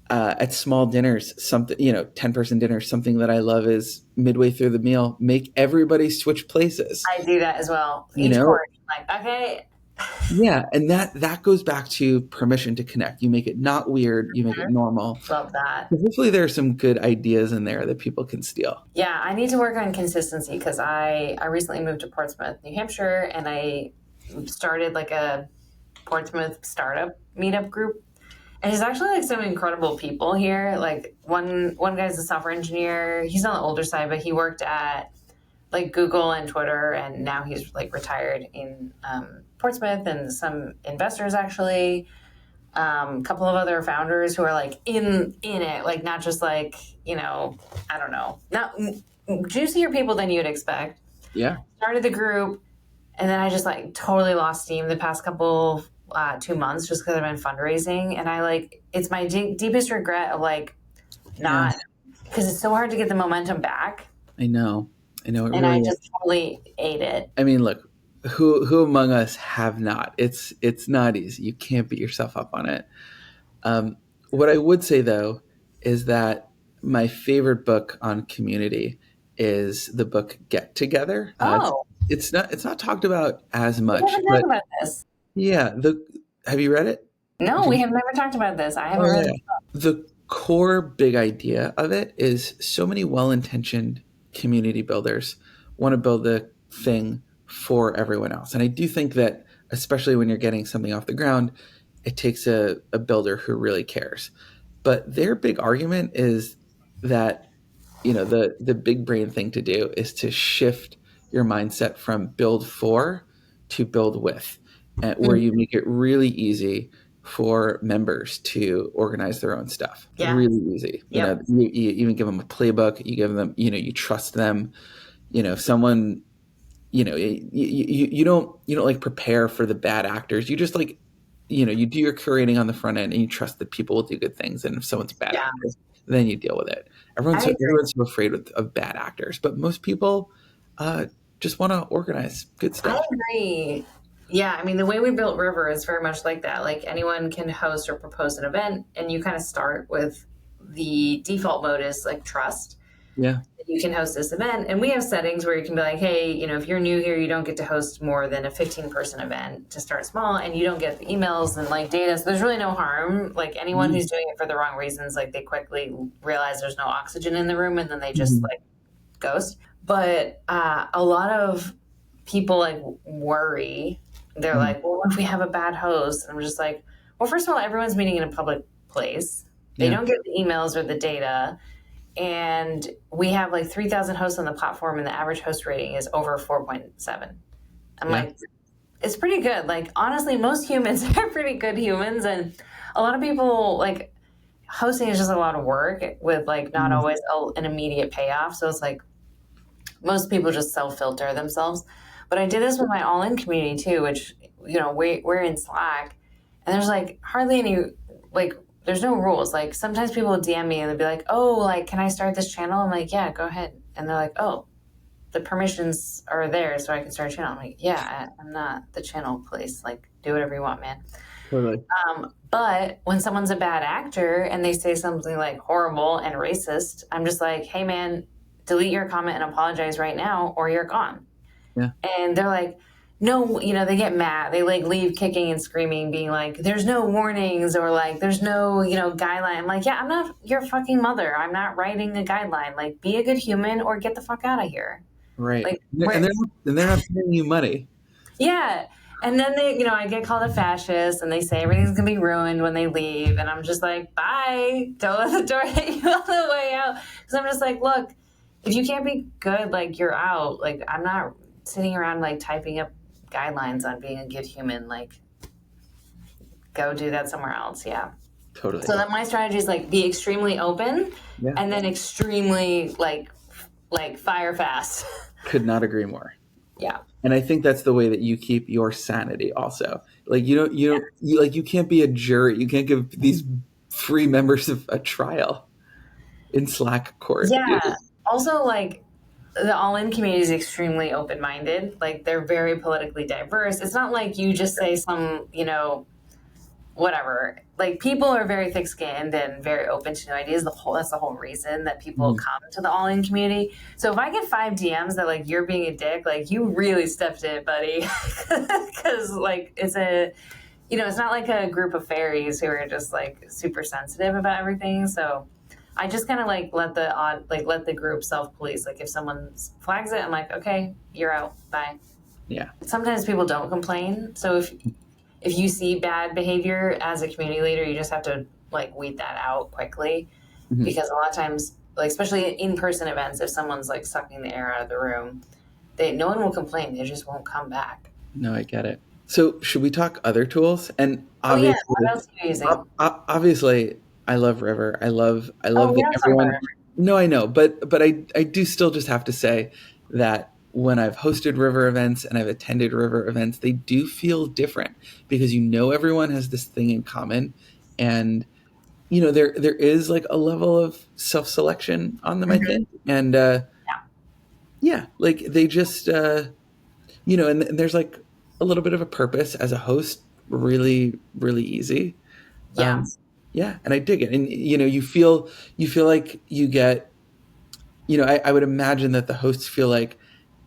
at small dinners, something, 10-person dinners, something that I love is midway through the meal, make everybody switch places. I do that as well. Each course, like, okay. Yeah, and that goes back to permission to connect. You make it not weird, you make it normal. Love that. Hopefully there are some good ideas in there that people can steal. Yeah, I need to work on consistency because I recently moved to Portsmouth, New Hampshire, and I started like a Portsmouth startup meetup group. And there's actually like some incredible people here. Like one guy's a software engineer. He's on the older side, but he worked at like Google and Twitter, and now he's like retired in Portsmouth. And some investors actually, a couple of other founders who are like in it, like not just like, I don't know, not juicier people than you'd expect. Yeah. Started the group, and then I just like totally lost steam the past couple 2 months just because I've been fundraising, and it's my deepest regret of like not, because it's so hard to get the momentum back. I know it and really I just totally ate it. I mean, look, who among us have not? It's not easy. You can't beat yourself up on it. What I would say though is that my favorite book on community is the book Get Together. It's not talked about as much. We haven't talked about this. Yeah. Have you read it? No, we have never talked about this. I haven't read it. The core big idea of it is so many well-intentioned community builders want to build the thing for everyone else. And I do think that, especially when you're getting something off the ground, it takes a builder who really cares. But their big argument is that, the big brain thing to do is to shift your mindset from build for to build with, where you make it really easy for members to organize their own stuff. Yeah. Really easy. Yep. You even give them a playbook, you give them, you trust them. If someone, you don't like prepare for the bad actors. You just like, you do your curating on the front end and you trust that people will do good things. And if someone's a bad actor, then you deal with it. Everyone's so afraid of bad actors, but most people just want to organize good stuff. I agree. Yeah, I mean, the way we built River is very much like that. Like anyone can host or propose an event, and you kind of start with the default mode is like trust. Yeah. You can host this event, and we have settings where you can be like, hey, if you're new here, you don't get to host more than a 15-person event to start small, and you don't get the emails and like data. So there's really no harm. Like anyone who's doing it for the wrong reasons, like they quickly realize there's no oxygen in the room, and then they just like ghost. But a lot of people like worry. They're like, well, what if we have a bad host? And I'm just like, well, first of all, everyone's meeting in a public place. They don't get the emails or the data. And we have like 3,000 hosts on the platform, and the average host rating is over 4.7. I'm like, it's pretty good. Like, honestly, most humans are pretty good humans. And a lot of people, like, hosting is just a lot of work with like not always an immediate payoff. So it's like most people just self-filter themselves. But I did this with my all-in community too, which, we're in Slack, and there's like hardly any, like, there's no rules. Like sometimes people DM me and they'll be like, oh, like, can I start this channel? I'm like, yeah, go ahead. And they're like, oh, the permissions are there so I can start a channel. I'm like, yeah, I'm not the channel police. Like, do whatever you want, man. Totally. But when someone's a bad actor and they say something like horrible and racist, I'm just like, hey, man, delete your comment and apologize right now or you're gone. Yeah. And they're like, no, you know, they get mad. They like leave kicking and screaming, being like, there's no warnings or like, there's no, you know, guideline. I'm like, yeah, I'm not your fucking mother. I'm not writing a guideline. Like, be a good human or get the fuck out of here. Right. Like, And they're not paying you money. yeah. And then they, you know, I get called a fascist and they say everything's going to be ruined when they leave. And I'm just like, bye. Don't let the door hit you on the way out. Because I'm just like, look, if you can't be good, like, you're out. Like, I'm not sitting around, like, typing up guidelines on being a good human. Like, go do that somewhere else. Yeah. Totally. So that my strategy is, like, be extremely open and then extremely, like fire fast. Could not agree more. Yeah. And I think that's the way that you keep your sanity also. Like you can't be a jury. You can't give these free members of a trial in Slack court. Yeah. Also, like, the all-in community is extremely open-minded. Like, they're very politically diverse. It's not like you just say some, you know, whatever. Like, people are very thick-skinned and very open to new ideas. That's the whole reason that people come to the all-in community. So if I get 5 DMs that, like, you're being a dick, like, you really stepped in, buddy. Because, like, it's not like a group of fairies who are just, like, super sensitive about everything. So I just kind of, like, let the group self-police. Like, if someone flags it, I'm like, okay, you're out. Bye. Yeah. Sometimes people don't complain. So if you see bad behavior as a community leader, you just have to, like, weed that out quickly. Because a lot of times, like, especially in-person events, if someone's, like, sucking the air out of the room, no one will complain. They just won't come back. No, I get it. So should we talk other tools? And What obviously, else are you using? obviously I love River. I love we that don't talk everyone. about River. No, I know, but I do still just have to say that when I've hosted River events and I've attended River events, they do feel different because everyone has this thing in common, and there is, like, a level of self-selection on them, I think, and like they just and there's, like, a little bit of a purpose as a host, really, really easy. Yeah. And I dig it. And you feel like you get, I would imagine that the hosts feel like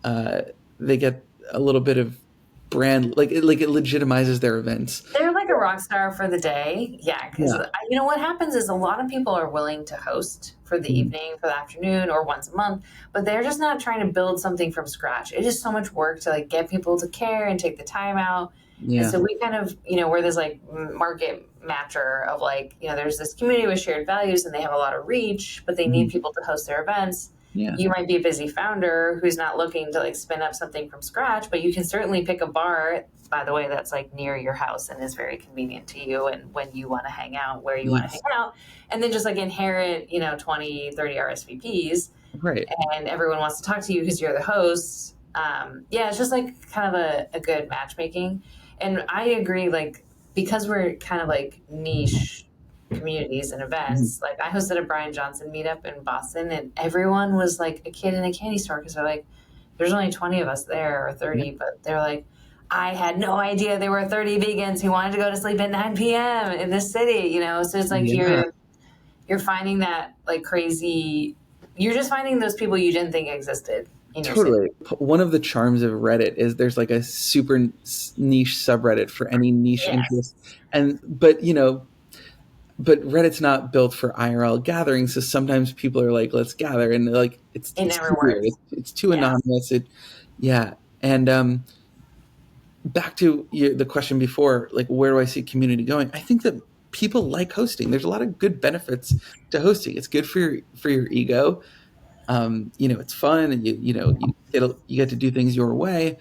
they get a little bit of brand, like it legitimizes their events. They're like a rock star for the day. Yeah. Because what happens is a lot of people are willing to host for the evening, for the afternoon, or once a month, but they're just not trying to build something from scratch. It is so much work to, like, get people to care and take the time out. And so we kind of, we're this, like, market matcher of, like, there's this community with shared values and they have a lot of reach, but they need people to host their events. Yeah. You might be a busy founder who's not looking to, like, spin up something from scratch, but you can certainly pick a bar, by the way, that's, like, near your house and is very convenient to you and when you want to hang out, where you want to hang out, and then just, like, inherit, 20, 30 RSVPs. Right. And everyone wants to talk to you because you're the host. It's just, like, kind of a good matchmaking. And I agree, like, because we're kind of, like, niche communities and events, like, I hosted a Brian Johnson meetup in Boston and everyone was like a kid in a candy store because they're like, there's only 20 of us there, or 30, but they're like, I had no idea there were 30 vegans who wanted to go to sleep at 9 p.m. in this city, so it's like you're finding that, like, crazy, you're just finding those people you didn't think existed in your Totally. city. One of the charms of Reddit is there's, like, a super niche subreddit for any niche interest, but Reddit's not built for IRL gatherings, so sometimes people are like, let's gather, and, like, it's never too weird. works. It's too anonymous. And back to the question before, like, where do I see community going? I think that people like hosting. There's a lot of good benefits to hosting. It's good for your ego. It's fun, and you get to do things your way.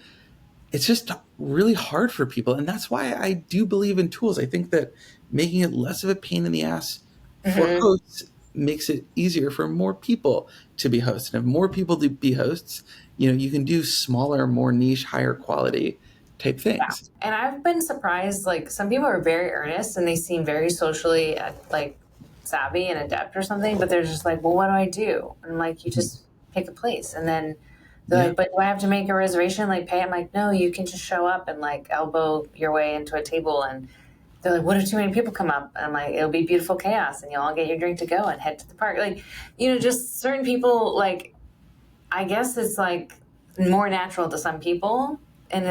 It's just really hard for people, and that's why I do believe in tools. I think that making it less of a pain in the ass for hosts makes it easier for more people to be hosts. And if more people to be hosts, you can do smaller, more niche, higher quality type things. Yeah. And I've been surprised, like, some people are very earnest and they seem very socially, like, savvy and adept or something, but they're just like, well, what do I do? And I'm like, you just pick a place. And then They're Yeah. like, but do I have to make a reservation, like pay? I'm like, no, you can just show up and like elbow your way into a table. And they're like, what if too many people come up? And I'm like, it'll be beautiful chaos and you'll all get your drink to go and head to the park. Like, just certain people, like, I guess it's like more natural to some people. And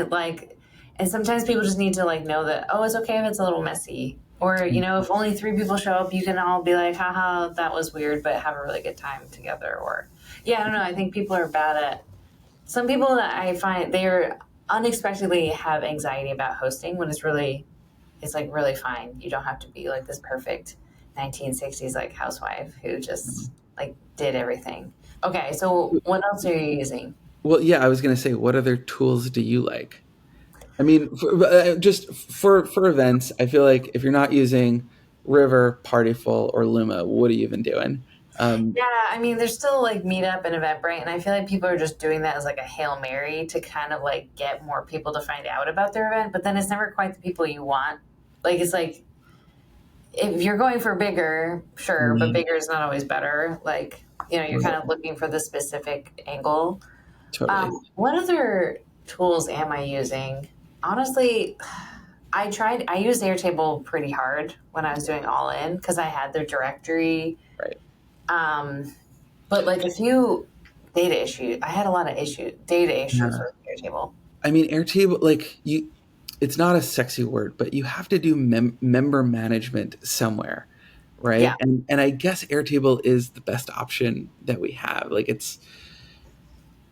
and sometimes people just need to like know that, oh, it's okay if it's a little messy. Or, if only 3 people show up, you can all be like, haha, that was weird, but have a really good time together. Or, yeah, I don't know. I think people are bad at, some people that I find they're unexpectedly have anxiety about hosting when it's like really fine. You don't have to be like this perfect 1960s like housewife who just like did everything. Okay, so what else are you using? Well, yeah, I was going to say, what other tools do you like? I mean, just for events, I feel like if you're not using River, Partyful, or Luma, what are you even doing? Yeah, I mean, there's still like Meetup and Eventbrite, and I feel like people are just doing that as like a Hail Mary to kind of like get more people to find out about their event, but then it's never quite the people you want. Like, it's like, if you're going for bigger, sure, but bigger is not always better. Like, you're kind of looking for the specific angle. Totally. What other tools am I using? Honestly, I used Airtable pretty hard when I was doing All In because I had their directory. Right. But like a few data issues, I had a lot of data issues with Airtable. I mean, Airtable, like it's not a sexy word, but you have to do member management somewhere, right? Yeah. And I guess Airtable is the best option that we have. Like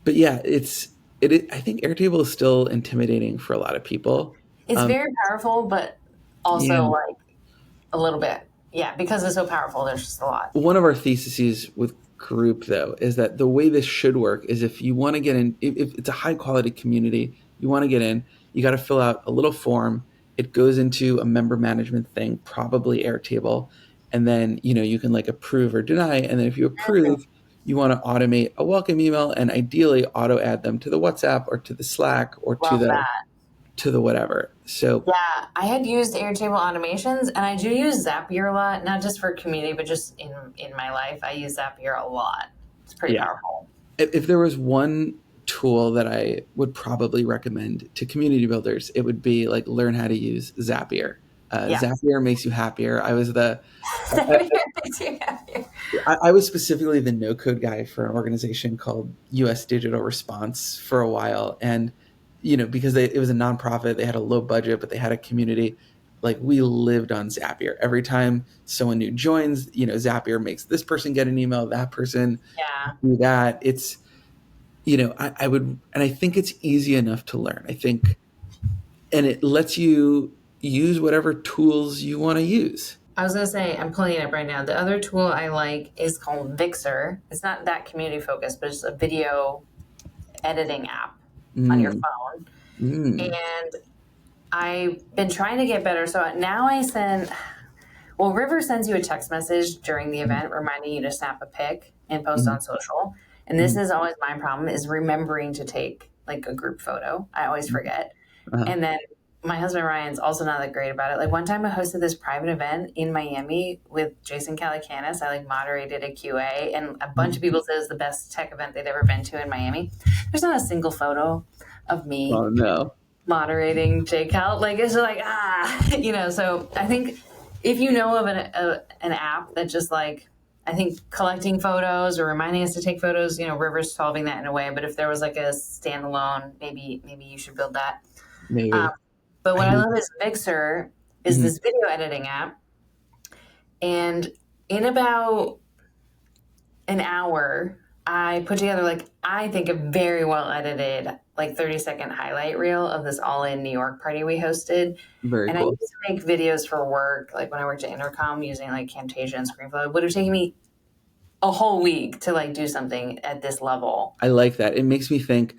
but yeah, I think Airtable is still intimidating for a lot of people. It's very powerful, but also Yeah. like a little bit. Yeah, because it's so powerful, there's just a lot. One of our theses with group, though, is that the way this should work is if you want to get in, if it's a high quality community, you want to get in, you got to fill out a little form. It goes into a member management thing, probably Airtable, and then you can like approve or deny. And then if you approve, you want to automate a welcome email and ideally auto add them to the WhatsApp or to the Slack or Love that. to the whatever. So yeah, I had used Airtable automations, and I do use Zapier a lot, not just for community, but just in my life. I use Zapier a lot. It's pretty powerful. If there was one tool that I would probably recommend to community builders, it would be like learn how to use Zapier. Zapier makes you happier. I was I was specifically the no code guy for an organization called US Digital Response for a while. And, because it was a nonprofit, they had a low budget, but they had a community. Like we lived on Zapier. Every time someone new joins, Zapier makes this person get an email, that person do that. It's, I would, and I think it's easy enough to learn. I think, and it lets you use whatever tools you want to use. I was going to say, I'm pulling it up right now. The other tool I like is called Vixer. It's not that community focused, but it's a video editing app on your phone. And I've been trying to get better. So now River sends you a text message during the event reminding you to snap a pic and post on social. And this is always my problem, is remembering to take like a group photo. I always forget. And then my husband Ryan's also not that great about it. Like one time I hosted this private event in Miami with Jason Calacanis. I like moderated a QA, and a bunch of people said it was the best tech event they'd ever been to in Miami. There's not a single photo of me moderating JCal. Like it's like, so I think if you know of an app that just like, I think collecting photos or reminding us to take photos, River's solving that in a way. But if there was like a standalone, maybe you should build that. Maybe. But what I love is Vixer is this video editing app. And in about an hour, I put together I think a very well edited 30-second highlight reel of this All In New York party we hosted. Very and cool. I used to make videos for work, like when I worked at Intercom using Camtasia and ScreenFlow. It would have taken me a whole week to do something at this level. I like that. It makes me think.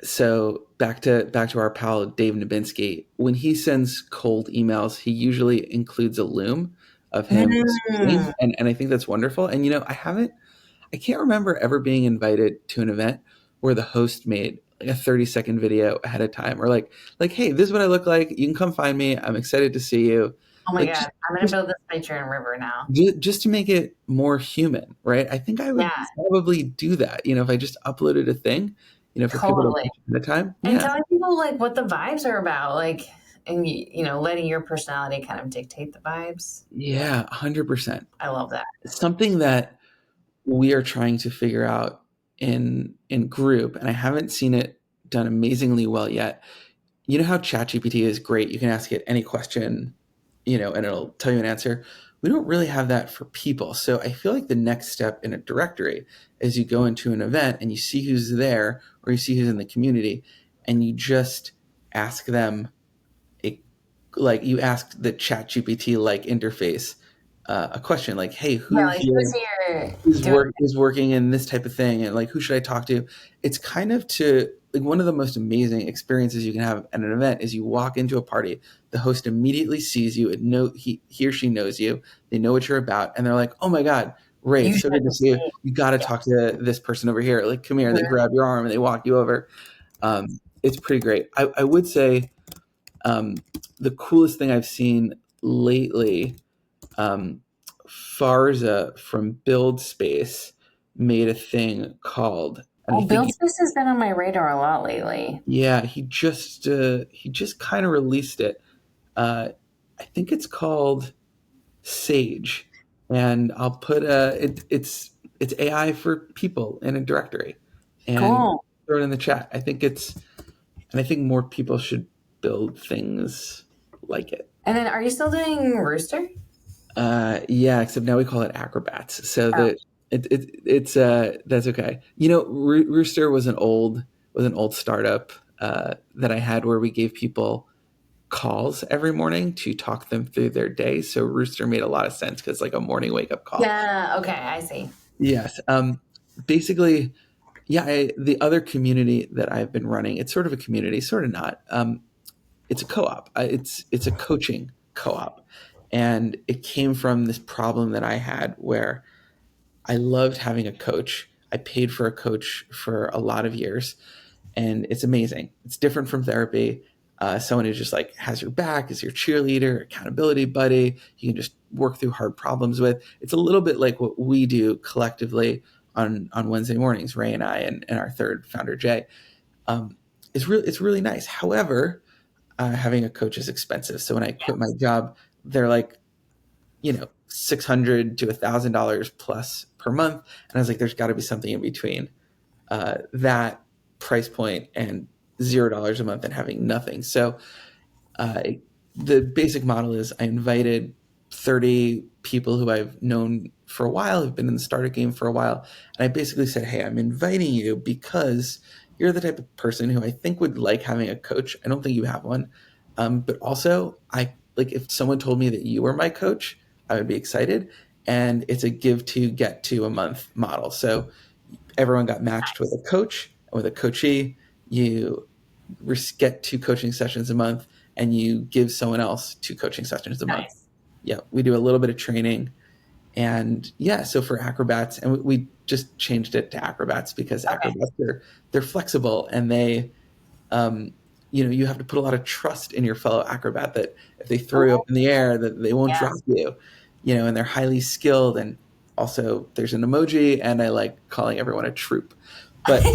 So back to our pal Dave Nabinski, when he sends cold emails, he usually includes a loom of him speaking, and I think that's wonderful. And I can't remember ever being invited to an event where the host made a 30-second video ahead of time, or like, hey, this is what I look like. You can come find me. I'm excited to see you. Oh my God, I'm going to build this picture in River now. Just to make it more human, right? I think I would probably do that. If I just uploaded a thing, for people to Totally. watch at a time. And Yeah. telling people like what the vibes are about, like, and letting your personality kind of dictate the vibes. Yeah, 100%. I love that. Something that we are trying to figure out in group, and I haven't seen it done amazingly well yet. You know how ChatGPT is great. You can ask it any question, and it'll tell you an answer. We don't really have that for people. So I feel like the next step in a directory is you go into an event and you see who's there or you see who's in the community and you just ask them like you asked the ChatGPT like interface a question like, "Hey, Yeah, who like here who's here is doing working in this type of thing, and like who should I talk to?" It's kind of to like one of the most amazing experiences you can have at an event is you walk into a party, the host immediately sees you, he or she knows you, they know what you're about, and they're like, "Oh my God, Ray, you it's so good should to see you. see. You got to Yeah. talk to this person over here. Like, come here." They grab your arm and they walk you over. It's pretty great. I would say um, the coolest thing I've seen lately, um, Farza from Build Space made a thing called, and I Oh, think Build Space has been on my radar a lot lately. yeah, he just kind of released it. Uh, I think it's called Sage, and I'll put it's AI for people in a directory, and Cool. throw it in the chat. I think more people should build things like it. And then, are you still doing Rooster? Yeah, except now we call it acrobats. So Oh. it's that's okay. Rooster was an old startup that I had where we gave people calls every morning to talk them through their day. So Rooster made a lot of sense because like a morning wake up call. Yeah. Okay, I see. Yes. Basically, yeah. The other community that I've been running, it's sort of a community, sort of not. It's a co-op. It's a coaching co-op, and it came from this problem that I had where I loved having a coach. I paid for a coach for a lot of years, and it's amazing. It's different from therapy. Someone who just like has your back, is your cheerleader, accountability buddy. You can just work through hard problems with. It's a little bit like what we do collectively on Wednesday mornings, Ray and I, and our third founder Jay. It's really nice. However, having a coach is expensive. So when I quit my job, they're like, $600 to $1,000 plus per month, and I was like, there's got to be something in between that price point and $0 a month and having nothing. So the basic model is I invited 30 people who I've known for a while, who've been in the startup game for a while, and I basically said, hey, I'm inviting you because you're the type of person who I think would like having a coach. I don't think you have one, but also I like if someone told me that you were my coach, I would be excited. And it's a give to get to a month model. So everyone got matched with a coach and with a coachee. You get 2 coaching sessions a month, and you give someone else 2 coaching sessions a month. Nice. Yeah, we do a little bit of training, and yeah, so for acrobats, and we just changed it to acrobats because acrobats they're flexible and they, you have to put a lot of trust in your fellow acrobat that if they throw you up in the air, that they won't drop you, and they're highly skilled. And also there's an emoji, and I like calling everyone a troop, but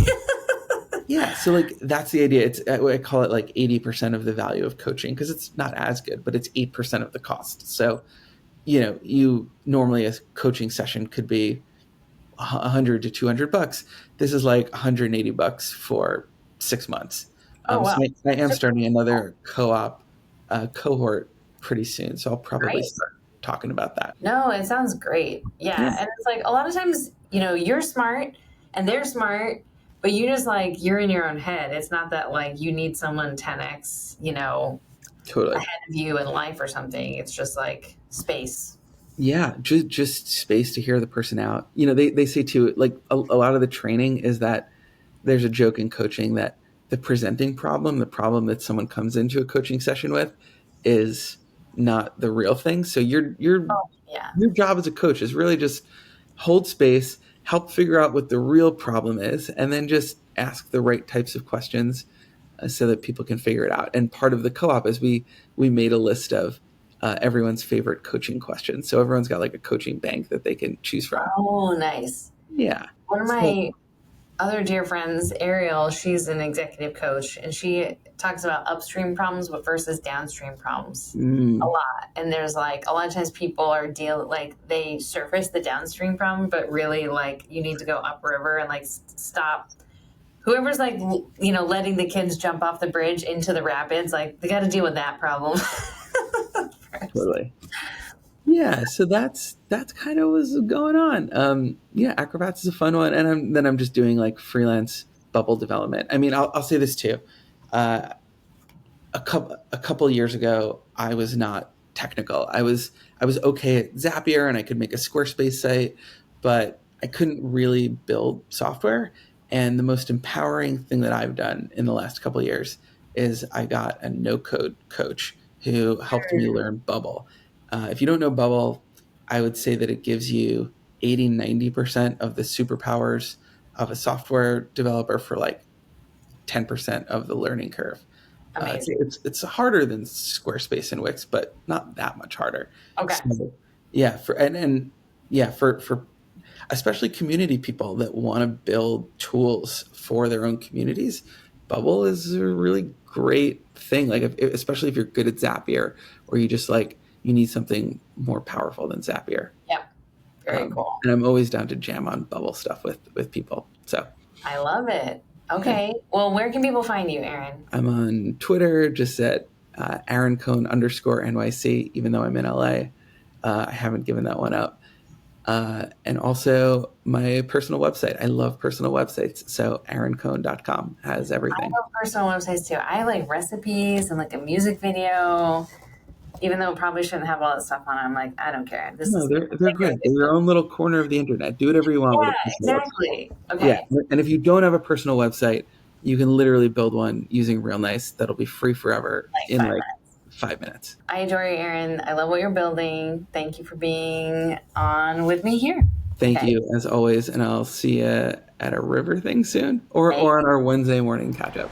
yeah, so like that's the idea. I call it like 80% of the value of coaching because it's not as good, but it's 8% of the cost. So, you normally a coaching session could be $100 to $200. This is like $180 for 6 months. Oh, wow. So I am starting another co-op cohort pretty soon. So I'll probably start talking about that. No, it sounds great. Yeah. And it's like a lot of times, you're smart and they're smart, but you just like you're in your own head. It's not that like you need someone 10x, Totally ahead of you in life or something. It's just like space. Yeah, just space to hear the person out. They say too, like a lot of the training is that there's a joke in coaching that the presenting problem, the problem that someone comes into a coaching session with, is not the real thing. So your job as a coach is really just hold space, help figure out what the real problem is, and then just ask the right types of questions so that people can figure it out. And part of the co-op is we made a list of everyone's favorite coaching questions. So everyone's got like a coaching bank that they can choose from. Oh, nice. Yeah. One of my other dear friends, Ariel, she's an executive coach, and she talks about upstream problems but versus downstream problems a lot. And there's like a lot of times people are they surface the downstream problem, but really like you need to go upriver and like stop. Whoever's like letting the kids jump off the bridge into the rapids, like they got to deal with that problem. Totally. Yeah, so that's kind of what's going on. Yeah, Acrobats is a fun one, and I'm just doing like freelance bubble development. I mean, I'll say this too. A couple years ago, I was not technical. I was okay at Zapier, and I could make a Squarespace site, but I couldn't really build software. And the most empowering thing that I've done in the last couple of years is I got a no code coach who helped me learn Bubble. If you don't know Bubble, I would say that it gives you 80-90% of the superpowers of a software developer for like 10% of the learning curve. It's harder than Squarespace and Wix, but not that much harder. Okay. So, yeah, for especially community people that want to build tools for their own communities, Bubble is a really great thing. Like, especially if you're good at Zapier, or you just like you need something more powerful than Zapier. Yeah, very cool. And I'm always down to jam on Bubble stuff with people. So I love it. Okay. Well, where can people find you, Aaron? I'm on Twitter, just at Aaron Cohn _NYC, even though I'm in LA. I haven't given that one up. And also my personal website. I love personal websites. So aaroncohn.com has everything. I love personal websites too. I like recipes and like a music video, even though it probably shouldn't have all that stuff on it. I'm like, I don't care. They're great. They're your own little corner of the internet. Do whatever you want. Yeah, exactly. Okay. Yeah. And if you don't have a personal website, you can literally build one using Real Nice. That'll be free forever in 5 minutes. I adore you, Aaron. I love what you're building. Thank you for being on with me here. Thank you, as always. And I'll see you at a river thing soon, or on our Wednesday morning catch up.